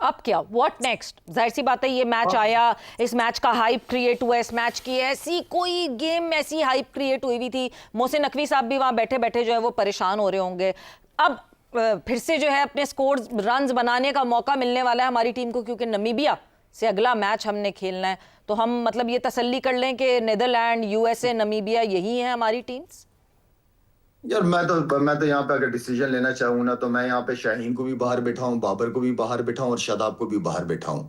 अब क्या, what next? जाहिर सी बात है ये मैच आया, इस मैच का हाइप क्रिएट हुआ, इस मैच की ऐसी कोई गेम ऐसी हाइप क्रिएट हुई भी थी, मोहसिन नकवी साहब भी वहां बैठे बैठे जो है वो परेशान हो रहे होंगे। अब फिर से जो है अपने स्कोर रन्स बनाने का मौका मिलने वाला है हमारी टीम को, क्योंकि नमीबिया से अगला मैच हमने खेलना है। तो हम मतलब ये तसल्ली कर लें कि नीदरलैंड, यूएसए, नमीबिया यही है हमारी टीम्स। यार मैं तो यहाँ पे अगर डिसीजन लेना चाहूँ ना, तो मैं यहाँ पे शाहीन को भी बाहर बिठाऊं, बाबर को भी बाहर बिठाऊं और शादाब को भी बाहर बिठाऊं।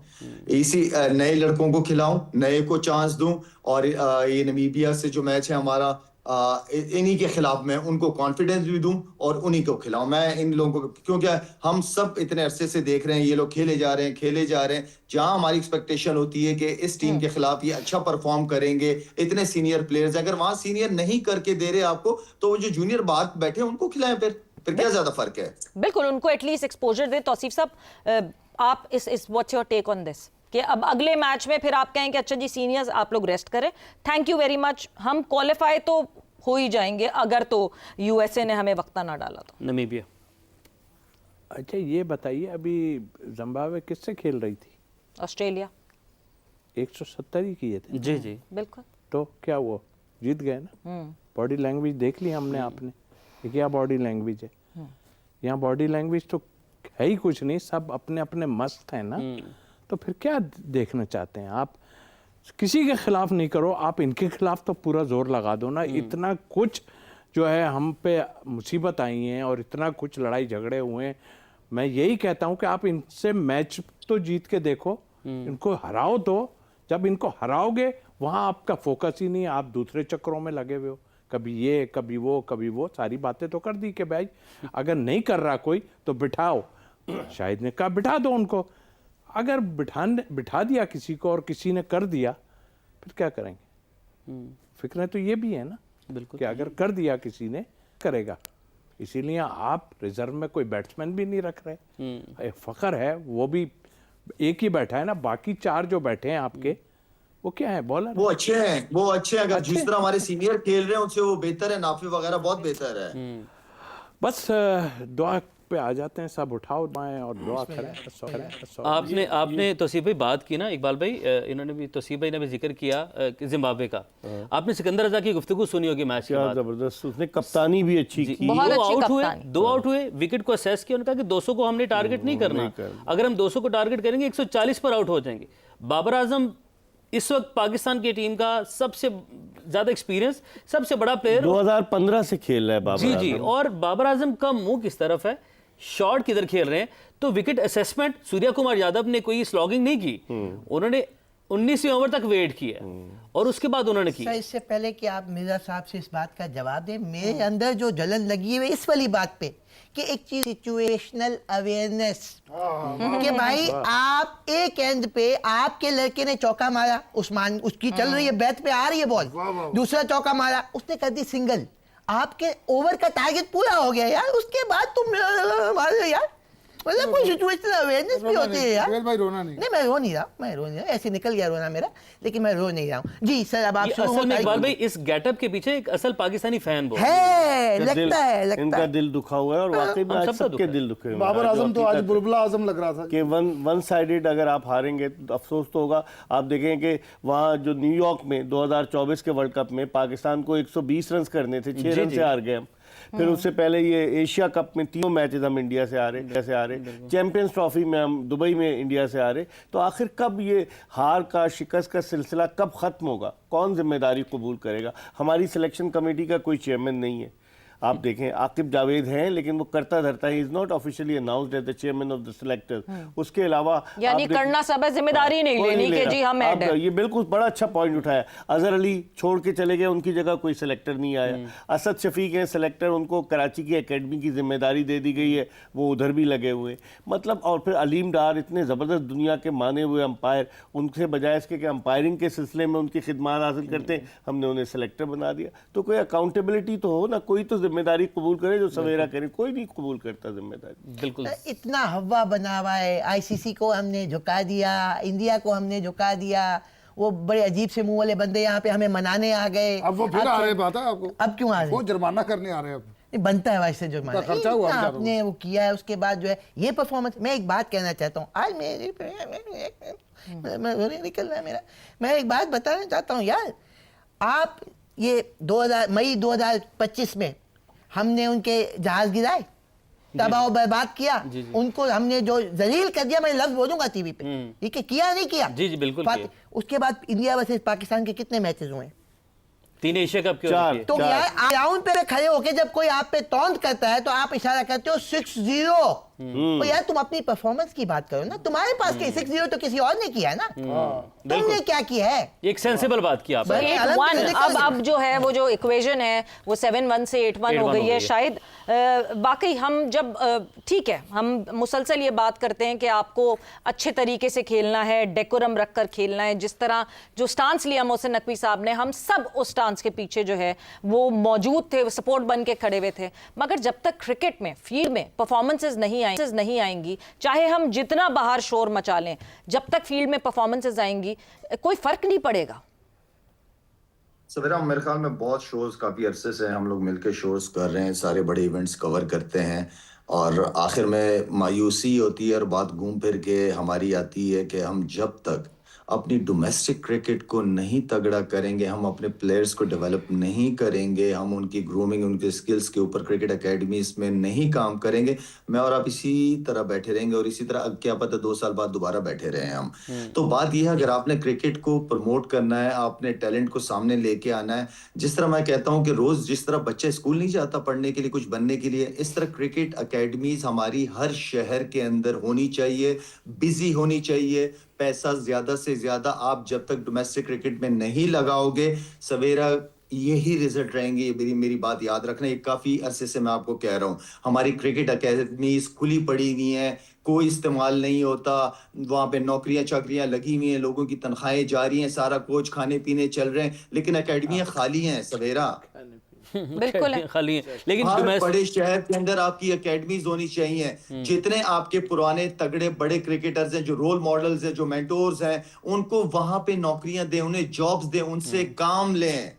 इसी नए लड़कों को खिलाऊं, नए को चांस दूं। और ये नमीबिया से जो मैच है हमारा, इन्हीं के खिलाफ मैं उनको कॉन्फिडेंस भी दूं और उन्हीं को खिलाऊं। मैं इन लोगों को, क्योंकि हम सब इतने अरसे से देख रहे हैं, ये लोग खेले जा रहे हैं। जहां हमारी एक्सपेक्टेशन होती है कि इस टीम के खिलाफ ये अच्छा परफॉर्म करेंगे, इतने सीनियर प्लेयर्स, अगर वहां सीनियर नहीं करके दे रहे आपको, तो वो जो जूनियर बाहर बैठे हैं उनको खिलाएं। फिर क्या ज्यादा फर्क है? बिल्कुल, उनको एटलीस्ट एक्सपोजर दे। तौसीफ साहब, आप इस what's your take on this कि अब अगले मैच में फिर आप कहें कि अच्छा जी सीनियर्स आप लोग रेस्ट करें, थैंक यू वेरी मच, हम क्वालिफाई तो हो ही जाएंगे अगर तो यूएसए ने हमें वक्ता ना डाला तो। नमीबिया। अच्छा ये बताइए, अभी जिम्बाब्वे किससे खेल रही थी? ऑस्ट्रेलिया। 170 ही किए थे। जी जी बिल्कुल। तो क्या वो जीत गए ना? बॉडी लैंग्वेज देख ली हमने, आपने ये क्या बॉडी लैंग्वेज है? यहाँ बॉडी लैंग्वेज तो है ही कुछ नहीं, सब अपने अपने मस्त हैं ना। तो फिर क्या देखना चाहते हैं आप? किसी के खिलाफ नहीं करो, आप इनके खिलाफ तो पूरा जोर लगा दो ना। इतना कुछ जो है हम पे मुसीबत आई हैं और इतना कुछ लड़ाई झगड़े हुए हैं। मैं यही कहता हूँ कि आप इनसे मैच तो जीत के देखो, इनको हराओ। तो जब इनको हराओगे वहाँ आपका फोकस ही नहीं, आप दूसरे चक्करों में लगे हुए हो, कभी ये कभी वो सारी बातें तो कर दी कि भाई अगर नहीं कर रहा कोई तो बिठाओ। शाहिद ने कहा बिठा दो उनको। अगर बिठा दिया किसी को और किसी ने कर दिया, फिर क्या करेंगे? फिक्रें तो ये भी है ना, बिल्कुल, कि अगर कर दिया किसी ने, करेगा। इसीलिए आप रिजर्व में कोई बैट्समैन भी नहीं रख रहे। फखर है वो भी एक ही बैठा है ना, बाकी 4 जो बैठे हैं आपके वो क्या है? बॉलर। वो अच्छे हैं। अगर जिस तरह हमारे सीनियर खेल रहे हैं उनसे वो बेहतर है। नाफी वगैरह बहुत बेहतर है। बस दुआ पे आ जाते हैं सब, उठाओ बाएं और दुआ करें। आपने तौसीफ भाई बात की ना, इकबाल भाई, इन्होंने भी, तौसीफ भाई ने भी जिक्र किया जिम्बाब्वे का। आपने सिकंदर रजा की गुफ्तगू सुनी होगी मैच के बाद। जबरदस्त, उसने कप्तानी भी अच्छी की। बहुत अच्छी दो आउट हुए, विकेट को असेस किया, उन्होंने कहा कि 200 को हमने टारगेट नहीं करना। अगर हम 200 को टारगेट करेंगे 140 पर आउट हो जाएंगे। बाबर आजम इस वक्त पाकिस्तान की टीम का सबसे ज्यादा एक्सपीरियंस, सबसे बड़ा प्लेयर, 2015 से खेल रहा है बाबर जी। और बाबर आजम का मुंह किस तरफ है, शॉट किधर खेल रहे हैं। तो विकेट असेसमेंट सूर्या कुमार यादव ने कोई स्लॉगिंग नहीं की, उन्होंने 19वीं ओवर तक वेट किया और उसके बाद उन्होंने की। इससे पहले कि आप मिर्जा साहब से इस बात का जवाब दें, मेरे अंदर जो जलन लगी है इस वाली बात पे कि एक चीज सिचुएशनल अवेयरनेस, कि भाई आप एक एंड पे आपके लड़के ने चौका मारा, उस्मान उसकी चल रही है, बैट पे आ रही है बॉल, दूसरा चौका मारा, उसने कर दी सिंगल, आपके ओवर का टारगेट पूरा हो गया यार, उसके बाद तुम मारे यार। मतलब कोई सिचुएशनल अवेयरनेस भी होती है यार। भाई रोना नहीं। मैं रो नहीं रहा, ऐसे निकल गया रोना मेरा, लेकिन मैं रो नहीं रहा हूँ जी सर। अब आप असल में इकबाल भाई इस गेटअप के पीछे एक असल पाकिस्तानी फैन है, लगता है इनका दिल दुखा हुआ है और वाकई में आज सबके दिल दुखे हुए हैं। बाबर आजम तो आज बुलबुला आजम लग रहा था कि वन साइडेड अगर आप हारेंगे तो अफसोस तो होगा। आप देखें कि वहाँ जो न्यूयॉर्क में 2024 के वर्ल्ड कप में पाकिस्तान को 120 रन करने थे, 6 रन से हार गए हम। फिर उससे पहले ये एशिया कप में 3 मैचेस हम इंडिया से हारे, चैंपियंस ट्रॉफी में हम दुबई में इंडिया से हारे। तो आखिर कब ये हार का, शिकस्त का सिलसिला कब खत्म होगा? कौन जिम्मेदारी कबूल करेगा? हमारी सिलेक्शन कमेटी का कोई चेयरमैन नहीं है। आप देखें आकिब जावेद हैं, लेकिन वो करता धरता है, is not officially announced as the chairman of the selectors. उसके अलावा यानी करना सब है, जिम्मेदारी नहीं लेनी कि जी हम हेड हैं। ये बिल्कुल बड़ा अच्छा पॉइंट उठाया। अजहर अली छोड़ के चले गए, उनकी जगह कोई सिलेक्टर नहीं आया। असद शफीक हैं सिलेक्टर, उनको कराची की एकेडमी की जिम्मेदारी दे दी गई है, वो उधर भी लगे हुए। मतलब और फिर अलीम डार, इतने ज़बरदस्त दुनिया के माने हुए अंपायर, उनसे बजाय इसके कि अंपायरिंग के सिलसिले में उनकी खिदमात हासिल करते हैं, हमने उन्हें सिलेक्टर बना दिया। तो कोई अकाउंटेबिलिटी तो हो ना, कोई तो जिम्मेदारी कबूल करे जो सवेरा करे। कोई नहीं कबूल करता जिम्मेदारी। बिल्कुल, इतना हवा बना हुआ है, आईसीसी को हमने झुका दिया, इंडिया को हमने झुका दिया, वो बड़े अजीब से मुंह वाले बंदे यहाँ पे हमें मनाने आ गए। अब वो फिर आ रहे, बात है आपको। अब क्यों आ रहे? वो जुर्माना करने आ रहे हैं अब। नहीं, बनता है वैसे जो माना खर्चा हुआ इतना बेचारों आपने वो किया है, उसके बाद जो है ये परफॉर्मेंस। मैं एक बात कहना चाहता हूँ, आज मैं निकल रहा है मेरा, मैं एक बात बताना चाहता हूँ यार, आप ये 2000 मई 2025 में हमने उनके जहाज गिराए, तबाह बर्बाद किया, उनको हमने जो जलील कर दिया, मैं लफ्ज बोलूंगा टीवी पे, ठीक है, किया नहीं किया? जी जी बिल्कुल किया। उसके बाद इंडिया वर्सेस पाकिस्तान के कितने मैचेस हुए? 3 एशिया कप के चार। किए। तो यार ग्राउंड पे खड़े होके जब कोई आप पे टॉन्ट करता है तो आप इशारा करते हो 6-0। तो यार तुम अपनी परफॉर्मेंस की बात करो ना, तुम्हारे पास के 6-0 तो किसी और ने किया है ना, तुमने क्या किया है? एक सेंसिबल बात की आपने। बस- 8-1 अब जो है वो जो इक्वेशन है वो 7-1 से 8-1 हो 8-1 गई हो है गई है। शायद। बाकी हम जब ठीक है, हम मुसलसल ये बात करते हैं कि आपको अच्छे तरीके से खेलना है, डेकोरम रखकर खेलना है, जिस तरह जो स्टांस लिया मोहसिन नकवी साहब ने, हम सब उस स्टांस के पीछे जो है वो मौजूद थे, सपोर्ट बन के खड़े हुए थे। मगर जब तक क्रिकेट में फील्ड में परफॉर्मेंसेज नहीं आएंगी, चाहे हम जितना बाहर शोर मचा लें, जब तक फील्ड में परफॉर्मेंसेज आएंगी कोई फर्क नहीं पड़ेगा। सवेरा मेरे ख्याल में बहुत शोज काफी अरसे से हम लोग मिलकर शोज कर रहे हैं, सारे बड़े इवेंट्स कवर करते हैं, और आखिर में मायूसी होती है और बात घूम फिर के हमारी आती है कि हम जब तक अपनी डोमेस्टिक क्रिकेट को नहीं तगड़ा करेंगे, हम अपने प्लेयर्स को डेवलप नहीं करेंगे, हम उनकी ग्रूमिंग, उनके स्किल्स के ऊपर क्रिकेट एकेडमीज में नहीं काम करेंगे, मैं और आप इसी तरह बैठे रहेंगे, और इसी तरह अब क्या पता 2 साल बाद दोबारा बैठे रहे हम। तो बात यह है, अगर आपने क्रिकेट को प्रमोट करना है, आपने टैलेंट को सामने लेके आना है, जिस तरह मैं कहता हूँ कि रोज जिस तरह बच्चा स्कूल नहीं जाता पढ़ने के लिए, कुछ बनने के लिए, इस तरह क्रिकेट एकेडमीज हमारी हर शहर के अंदर होनी चाहिए, बिजी होनी चाहिए। पैसा ज्यादा से ज्यादा आप जब तक डोमेस्टिक क्रिकेट में नहीं लगाओगे, सवेरा यही रिजल्ट रहेंगे। ये मेरी बात याद रखना, ये काफी अरसे से मैं आपको कह रहा हूँ, हमारी क्रिकेट एकेडमी खुली पड़ी हुई है, कोई इस्तेमाल नहीं होता, वहां पे नौकरियां चाकरियां लगी हुई हैं, लोगों की तनख्वाहें जा रही हैं, सारा कोच खाने पीने चल रहे हैं, लेकिन एकेडमियां खाली हैं सवेरा, बिल्कुल है। खाली है। लेकिन हर डोमेस्टिक बड़े शहर के अंदर आपकी एकेडमीज होनी चाहिए। जितने आपके पुराने तगड़े बड़े क्रिकेटर्स हैं, जो रोल मॉडल्स हैं, जो मेंटोर्स हैं, उनको वहां पे नौकरियां दें, उन्हें जॉब्स दें, उनसे काम लें।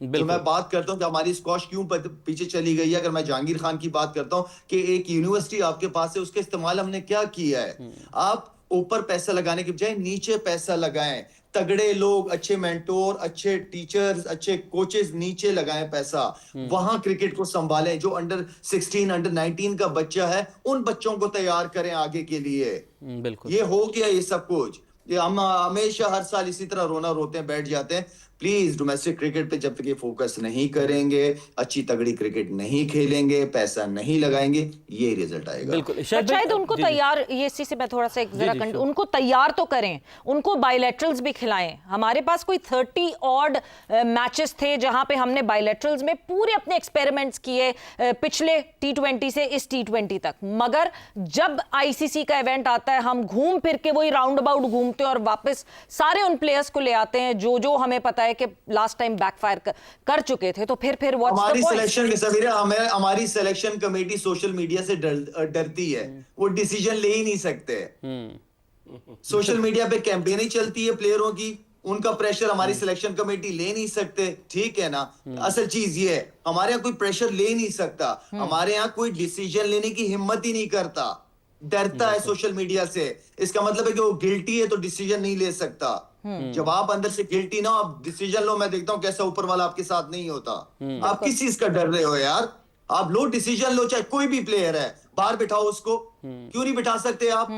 तो मैं बात करता हूँ कि हमारी स्क्वॉश क्यों पीछे चली गई है। अगर मैं जहांगीर खान की बात करता हूँ कि एक यूनिवर्सिटी आपके पास है, उसका इस्तेमाल हमने क्या किया है। आप ऊपर पैसा लगाने के बजाय नीचे पैसा लगाएं, तगड़े लोग, अच्छे मेंटोर, अच्छे टीचर्स, अच्छे कोचेस नीचे लगाएं पैसा, वहां क्रिकेट को संभालें। जो अंडर 16 अंडर 19 का बच्चा है, उन बच्चों को तैयार करें आगे के लिए। बिल्कुल ये हो गया ये सब कुछ, ये हम हमेशा हर साल इसी तरह रोना रोते हैं, बैठ जाते हैं। प्लीज डोमेस्टिक क्रिकेट पे जब तक ये फोकस नहीं करेंगे, अच्छी तगड़ी क्रिकेट नहीं खेलेंगे, पैसा नहीं लगाएंगे, ये रिजल्ट आएगा। बिल्कुल। शायद उनको तैयार, ये इसी से मैं थोड़ा सा एक जरा उनको तैयार तो करें, उनको बायलैटरल्स भी खिलाएं। हमारे पास कोई 30 ऑड मैचेस थे जहां पे हमने बायलैटरल्स में पूरे अपने एक्सपेरिमेंट्स किए, पिछले T20 से इस T20 तक। मगर जब ICC का इवेंट आता है, हम घूम फिर के वही राउंड अबाउट घूमते हैं और वापस सारे उन प्लेयर्स को ले आते हैं जो हमें पता है कि लास्ट टाइम बैकफायर कर चुके थे। तो फिर हमारी सिलेक्शन सवेरा हमारी सिलेक्शन कमेटी सोशल मीडिया से डरती है, वो डिसीजन ले ही नहीं सकते। सोशल मीडिया पे कैंपेनिंग चलती है प्लेयरों की, उनका प्रेशर हमारी सिलेक्शन कमेटी ले नहीं सकते, ठीक है ना। असल चीज ये है, हमारे यहाँ कोई प्रेशर ले नहीं सकता, हमारे यहाँ कोई डिसीजन लेने की हिम्मत ही नहीं करता, डरता है सोशल मीडिया से। इसका मतलब है कि वो गिल्टी है तो डिसीजन नहीं ले सकता। जब आप अंदर से गिल्टी ना, आप डिसीजन लो, मैं देखता हूँ कैसा ऊपर वाला आपके साथ नहीं होता। आप किस चीज का डर रहे हो यार? आप लो डिसीजन लो, चाहे कोई भी प्लेयर है, बाहर बिठाओ उसको, क्यों नहीं बिठा सकते आप?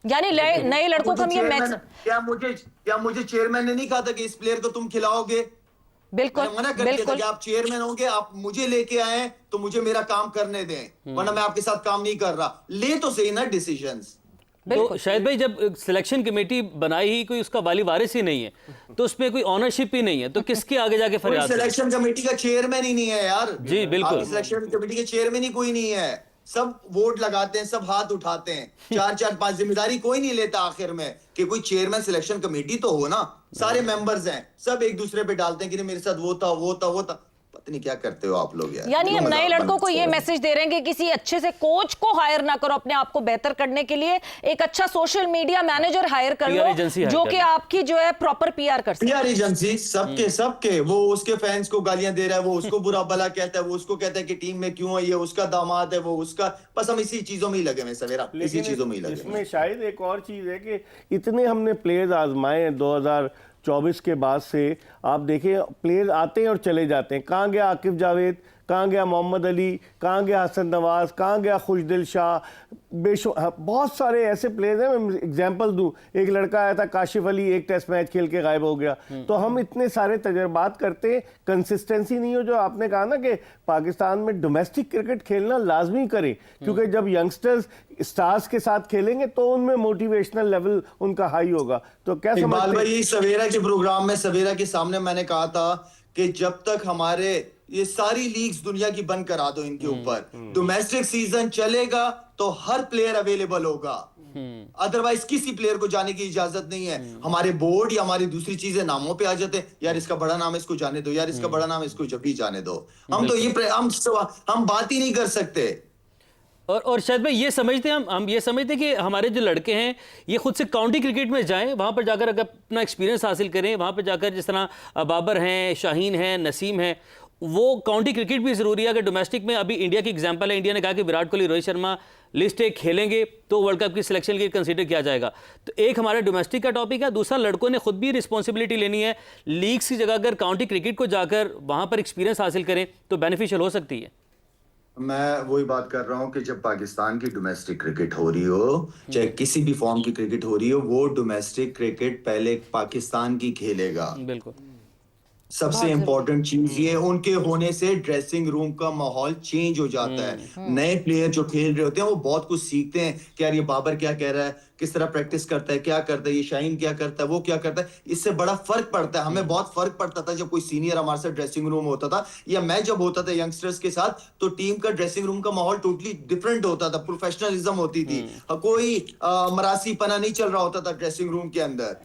यानी नए लड़कों को हम ये मैच, क्या मुझे चेयरमैन ने नहीं कहा था कि इस प्लेयर को तुम खिलाओगे? बिल्कुल मना कर दिया था कि आप चेयरमैन होंगे, आप मुझे लेके आए तो मुझे मेरा काम करने दें, वरना मैं आपके साथ काम नहीं कर रहा। ले तो सही ना डिसीजंस। तो शायद भाई, जब सिलेक्शन कमेटी बनाई ही कोई उसका वाली वारिस ही नहीं है, तो उसमें कोई ऑनरशिप ही नहीं है, तो किसके आगे जाके फरियाद करें? सिलेक्शन कमेटी का चेयरमैन ही नहीं है यार। जी बिल्कुल, सिलेक्शन कमेटी के चेयरमैन ही कोई नहीं है, सब वोट लगाते हैं, सब हाथ उठाते हैं, 4-4-5 जिम्मेदारी कोई नहीं लेता आखिर में कि कोई चेयरमैन सिलेक्शन कमेटी तो हो ना। सारे मेंबर्स हैं, सब एक दूसरे पे डालते हैं कि नहीं मेरे साथ वो था। पता नहीं क्या करते हो आप लोग यार। यानी क्यों हम नए मजाक लड़कों को बनते ये हो? मैसेज दे रहे हैं कि किसी अच्छे से कोच को हायर ना करो, अपने आप को बेहतर करने के लिए एक अच्छा सोशल मीडिया मैनेजर हायर कर PR लो एजेंसी हायर जो कर कि लो। आपकी जो है प्रॉपर पीआर कर सके। पीआर एजेंसी सबके सबके, वो उसके फैंस को गालियां दे रहा है, वो उसको बुरा भला कहता है, वो उसको कहता है कि टीम में क्यों है, ये उसका दामाद है, वो उसका, बस हम इसी चीजों में ही लगे हैं सवेरा, इसी लेकिन चीजों में ही लगे हैं। इसमें शायद एक और चीज है कि इतने हमने प्लेयर्स आजमाए हैं 2024 के बाद से, आप देखें प्लेयर्स आते हैं और चले जाते हैं। कहाँ गया आकिब जावेद, कहाँ गया मोहम्मद अली, कहाँ गया हसन नवाज, कहाँ गया खुशदिल शाह, बहुत सारे ऐसे प्लेयर्स हैं। मैं एग्जांपल दूं, एक लड़का आया था काशिफ अली, एक टेस्ट मैच खेल के गायब हो गया। तो हम इतने सारे तजर्बात करते हैं, कंसिस्टेंसी नहीं हो। जो आपने कहा ना कि पाकिस्तान में डोमेस्टिक क्रिकेट खेलना लाजमी करें, क्योंकि जब यंगस्टर्स स्टार्स के साथ खेलेंगे तो उनमें मोटिवेशनल लेवल उनका हाई होगा। तो क्या इकबाल समझते हैं? भाई, सवेरा के प्रोग्राम में, सवेरा के सामने मैंने कहा था कि जब तक हमारे ये सारी लीग्स दुनिया की बंद करा दो इनके ऊपर, डोमेस्टिक सीजन चलेगा तो हर प्लेयर अवेलेबल होगा, अदरवाइज किसी प्लेयर को जाने की इजाजत नहीं है। हमारे बोर्ड या हमारी दूसरी चीजें नामों पे आ जाते हैं, यार इसका बड़ा नाम है इसको जाने दो, यार इसका बड़ा नाम है इसको जब भी जाने दो। हम तो ये हम बात ही नहीं कर सकते। और शायद भाई ये समझते हैं, हम ये समझते हैं कि हमारे जो लड़के हैं ये खुद से काउंटी क्रिकेट में जाएं, वहाँ पर जाकर अगर अपना एक्सपीरियंस हासिल करें, वहाँ पर जाकर जिस तरह बाबर हैं, शाहीन हैं, नसीम हैं, वो काउंटी क्रिकेट भी ज़रूरी है। अगर डोमेस्टिक में अभी इंडिया की एग्जांपल है, इंडिया ने कहा कि विराट कोहली, रोहित शर्मा लिस्ट एक खेलेंगे तो वर्ल्ड कप की सिलेक्शन के लिए कंसीडर किया जाएगा। तो एक हमारे डोमेस्टिक का टॉपिक है, दूसरा लड़कों ने खुद भी रिस्पॉन्सिबिलिटी लेनी है। लीग्स की जगह अगर काउंटी क्रिकेट को जाकर वहाँ पर एक्सपीरियंस हासिल करें तो बेनिफिशियल हो सकती है। मैं वही बात कर रहा हूं कि जब पाकिस्तान की डोमेस्टिक क्रिकेट हो रही हो, चाहे किसी भी फॉर्म की क्रिकेट हो रही हो, वो डोमेस्टिक क्रिकेट पहले पाकिस्तान की खेलेगा। बिल्कुल सबसे इंपॉर्टेंट चीज ये, उनके होने से ड्रेसिंग रूम का माहौल चेंज हो जाता है। नए प्लेयर जो खेल रहे होते हैं वो बहुत कुछ सीखते हैं कि यार ये बाबर क्या कह रहा है, किस तरह प्रैक्टिस करता है, क्या करता है, ये शाहीन क्या करता है, वो क्या करता है। इससे बड़ा फर्क पड़ता है। हमें बहुत फर्क पड़ता था जब कोई सीनियर हमारे साथ ड्रेसिंग रूम होता था, या मैं जब होता था यंगस्टर्स के साथ, तो टीम का ड्रेसिंग रूम का माहौल टोटली डिफरेंट होता था, प्रोफेशनलिज्म होती थी, कोई मरासी पना नहीं चल रहा होता था ड्रेसिंग रूम के अंदर।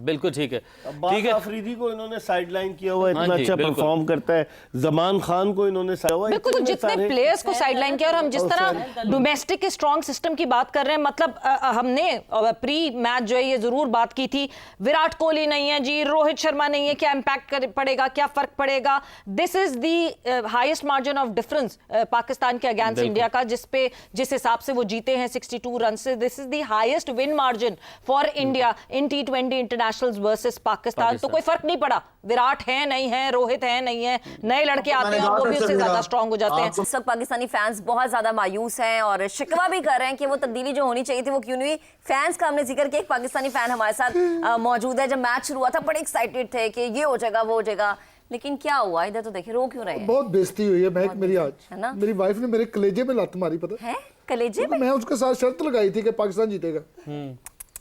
बिल्कुल ठीक है, ठीक है। अफरीदी को इन्होंने साइडलाइन किया हुआ है, हाँ इतना जी, अच्छा बिल्कुल। परफॉर्म करता है। जमान खान को इन्होंने बिल्कुल, तो जितने प्लेयर्स को साइडलाइन किया, और हम जिस तरह डोमेस्टिक के स्ट्रॉन्ग सिस्टम की बात कर रहे हैं, मतलब हमने प्री मैच जो है ये जरूर बात की थी, विराट कोहली नहीं है जी, रोहित शर्मा नहीं है, क्या इंपैक्ट पड़ेगा, क्या फर्क पड़ेगा। This is the highest margin of difference Pakistan के अगेंस्ट इंडिया का, जिस हिसाब से वो जीते हैं 62 रन से। This is the highest win margin for India in T20 international versus Pakistan. तो कोई फर्क नहीं पड़ा, विराट है नहीं है, रोहित है नहीं है, नए लड़के आते हैं और वो भी उससे ज्यादा स्ट्रांग हो जाते हैं। इस वक्त पाकिस्तानी फैंस बहुत ज्यादा मायूस हैं और शिकवा भी कर रहे हैं कि वो तब्दीली जो होनी चाहिए थी वो क्यों नहीं हुई। फैंस का हमने जिक्र किया, एक पाकिस्तानी फैन हमारे साथ मौजूद है। जब मैच शुरू हुआ था बड़े एक्साइटेड थे कि ये हो जाएगा वो हो जाएगा, लेकिन क्या हुआ इधर तो देखिए, रो क्यों रहे हैं? बहुत बेइज्जती हुई है महक मेरी आज, है ना? मेरी वाइफ ने मेरे कलेजे में लात मारी, पता है कलेजे में? मैं उसके साथ शर्त लगाई थी कि पाकिस्तान जीतेगा।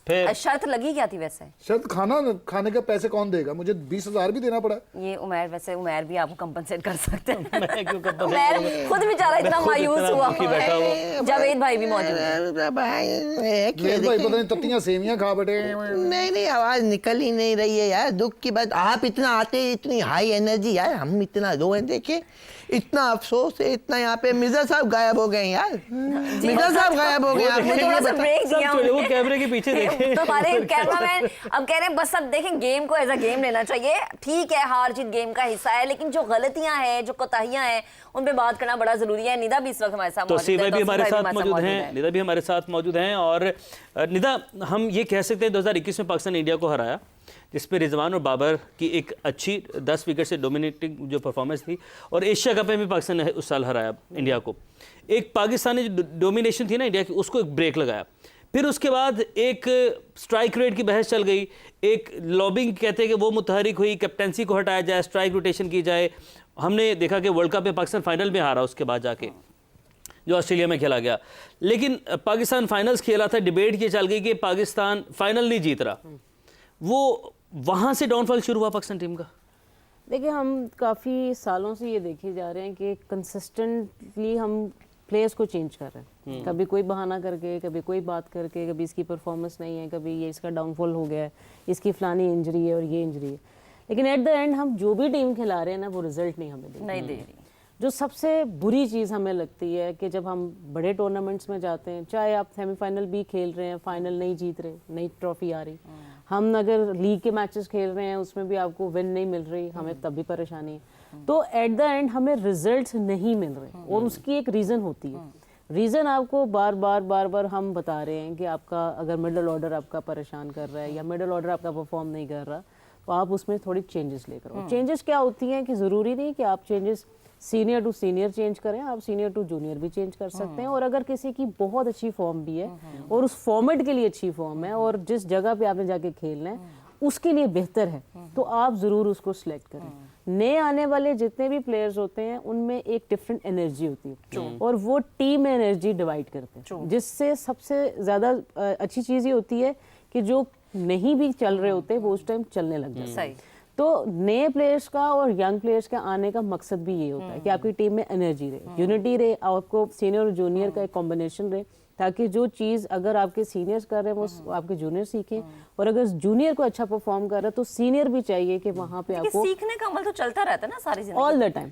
फिर शर्त लगी क्या थी वैसे? शर्त खाने के पैसे कौन देगा, मुझे 20,000 भी देना पड़ा। ये उमैर, वैसे उमैर भी आपको कंपनसेट कर सकते हैं। मैं क्यों compensate उमैर करूंगा? खुद बेचारा इतना खुद मायूस इतना हुआ दुखी बैठा हुआ। जावेद भाई भी मौजूद है। मेरे भाई पता नहीं तत्तियां सेवियां खा बैठे। नहीं, आवाज निकल ही नहीं रही है यार, दुख की बात। आप इतना आते, इतनी हाई एनर्जी यार, हम इतना लो हैं, देखिए इतना अफसोस है, इतना यहाँ पे मिर्जा साहब गायब हो गए यार, मिर्जा साहब गायब हो गए। आप मुझे थोड़ा ये सा बता- ब्रेक सब दिया छोड़े, वो हमने। कैमरे के पीछे देखे। तो हमारे कैमरामैन अब कह रहे हैं बस अब देखें, गेम को एज अ गेम लेना चाहिए। ठीक है, हार जीत गेम का हिस्सा है, लेकिन जो गलतियां हैं, जो कोताहियां हैं, उन पे बात करना बड़ा जरूरी है। निदा भी इस वक्त हमारे साथ तो मौजूद सी है, भाई भी हमारे तौसीफ साथ मौजूद हैं, निदा भी हमारे साथ मौजूद हैं। और निदा, हम ये कह सकते हैं 2021 में पाकिस्तान इंडिया को हराया, जिसमें रिजवान और बाबर की एक अच्छी 10 विकेट से डोमिनेटिंग जो परफॉर्मेंस थी, और एशिया कप में भी पाकिस्तान ने उस साल हराया इंडिया को। एक पाकिस्तानी जो डोमिनेशन थी ना इंडिया की, उसको एक ब्रेक लगाया। फिर उसके बाद एक स्ट्राइक रेट की बहस चल गई, एक लॉबिंग कहते हैं कि वो मुतहरिक हुई, कैप्टेंसी को हटाया जाए, स्ट्राइक रोटेशन की जाए। हमने देखा कि वर्ल्ड कप में पाकिस्तान फाइनल में हारा उसके बाद जाके, जो ऑस्ट्रेलिया में खेला गया। लेकिन पाकिस्तान फाइनल्स खेला था, डिबेट ये चल गई कि पाकिस्तान फाइनल नहीं जीत रहा। वो वहाँ से डाउनफॉल शुरू हुआ पाकिस्तान टीम का। देखिए, हम काफ़ी सालों से ये देखे जा रहे हैं कि कंसिस्टेंटली हम प्लेयर्स को चेंज कर रहे हैं, कभी कोई बहाना करके, कभी कोई बात करके, कभी इसकी परफॉर्मेंस नहीं है, कभी ये इसका डाउनफॉल हो गया है, इसकी फलानी इंजरी है और ये इंजरी है। लेकिन एट द एंड हम जो भी टीम खिला रहे हैं ना वो रिजल्ट नहीं हमें दे नहीं दे रही। जो सबसे बुरी चीज़ हमें लगती है कि जब हम बड़े टूर्नामेंट्स में जाते हैं, चाहे आप सेमीफाइनल भी खेल रहे हैं, फाइनल नहीं जीत रहे, नई ट्रॉफी आ रही, हम अगर लीग के मैचेस खेल रहे हैं उसमें भी आपको विन नहीं मिल रही, हमें तब भी परेशानी है। तो एट द एंड हमें रिजल्ट्स नहीं मिल रहे और उसकी एक रीज़न होती है। रीज़न आपको बार बार हम बता रहे हैं कि आपका अगर मिडल ऑर्डर आपका परेशान कर रहा है या मिडल ऑर्डर आपका परफॉर्म नहीं कर रहा, तो आप उसमें थोड़ी चेंजेस लेकर आओ। चेंजेस क्या होती हैं कि ज़रूरी नहीं कि आप changes senior to senior change करें, आप सीनियर टू जूनियर भी चेंज कर सकते हैं। और अगर किसी की बहुत अच्छी फॉर्म भी है और उस फॉर्मेट के लिए अच्छी फॉर्म है और जिस जगह पे आपने जाके खेलना है उसके लिए बेहतर है, तो आप ज़रूर उसको सिलेक्ट करें। नए आने वाले जितने भी प्लेयर्स होते हैं उनमें एक डिफरेंट एनर्जी होती है और वो टीम एनर्जी डिवाइड करते हैं, जिससे सबसे ज़्यादा अच्छी चीज़ ये होती है कि जो नहीं भी चल रहे होते वो उस टाइम चलने लग जाते हैं। तो नए प्लेयर्स का और यंग प्लेयर्स का आने का मकसद भी ये होता है कि आपकी टीम में एनर्जी रहे, यूनिटी रहे, आपको सीनियर और जूनियर का एक कॉम्बिनेशन रहे, ताकि जो चीज़ अगर आपके सीनियर्स कर रहे हैं वो आपके जूनियर सीखें, और अगर जूनियर को अच्छा परफॉर्म कर रहा है तो सीनियर भी चाहिए कि वहाँ पे आपको सीखने का अमल तो चलता रहता है ना सारी जिंदगी। All the time